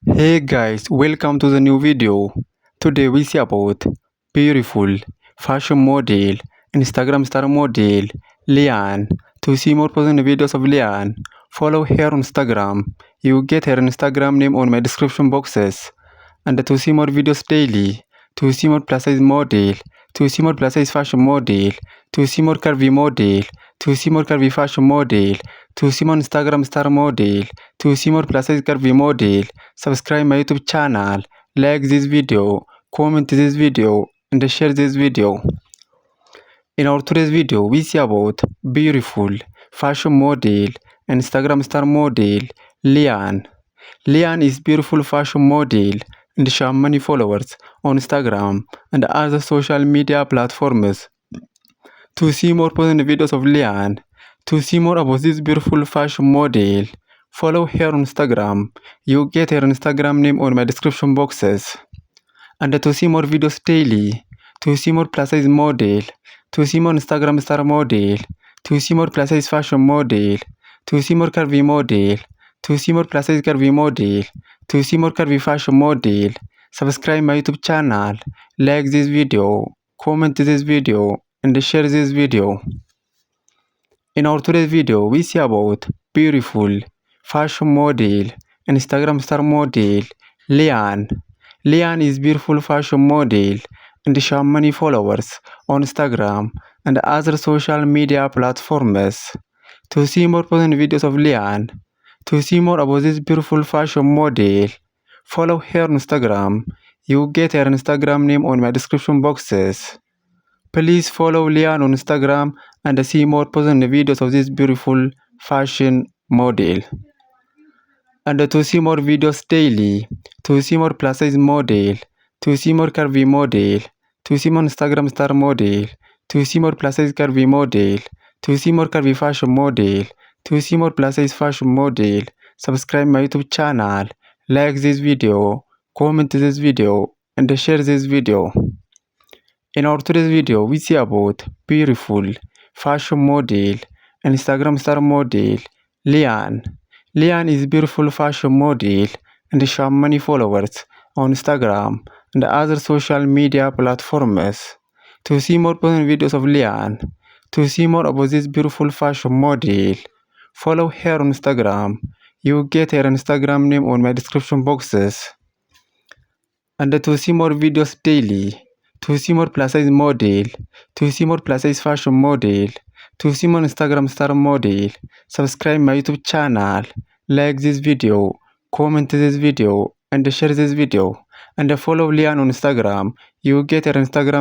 Hey guys, welcome to the new video. Today we see about beautiful fashion model, Instagram star model, Lian. To see more personal videos of Lian, follow her on Instagram. You get her Instagram name on my description boxes. And to see more videos daily, to see more plus size model, to see more plus size fashion model, to see more curvy model, to see more curvy fashion model, to see more Instagram star model, to see more plus size curvy model, subscribe my YouTube channel, like this video, comment this video, and share this video. In our today's video, we see about beautiful fashion model, Instagram star model, Lian. Lian is beautiful fashion model and she has many followers on Instagram and other social media platforms. To see more personal videos of Lian, to see more about this beautiful fashion model, follow her on Instagram. You get her Instagram name on my description boxes. And to see more videos daily, to see more plus size model, to see more Instagram star model, to see more plus size fashion model, to see more curvy model, to see more plus size curvy model, to see more curvy fashion model, subscribe my YouTube channel, like this video, comment this video, and share this video. In our today's video, we see about beautiful fashion model, Instagram star model, Lian. Lian is beautiful fashion model and she has many followers on Instagram and other social media platforms. To see more personal videos of Lian, to see more about this beautiful fashion model, follow her on Instagram. You get her Instagram name on my description boxes. Please follow Lian on Instagram and see more personal videos of this beautiful fashion model. And to see more videos daily, to see more plus size model, to see more curvy model, to see more Instagram star model, to see more plus size curvy model, to see more curvy fashion model, to see more plus size fashion model, subscribe my YouTube channel, like this video, comment this video, and share this video. In our today's video, we see about beautiful fashion model, Instagram star model, Lian. Lian is beautiful fashion model and she has many followers on Instagram and other social media platforms. To see more personal videos of Lian, to see more about this beautiful fashion model, follow her on Instagram. You get her Instagram name on my description boxes. And to see more videos daily, to see more plus size model, to see more plus size fashion model, to see more Instagram star model, subscribe my YouTube channel, like this video, comment this video, and share this video, and follow Lian on Instagram. You get her Instagram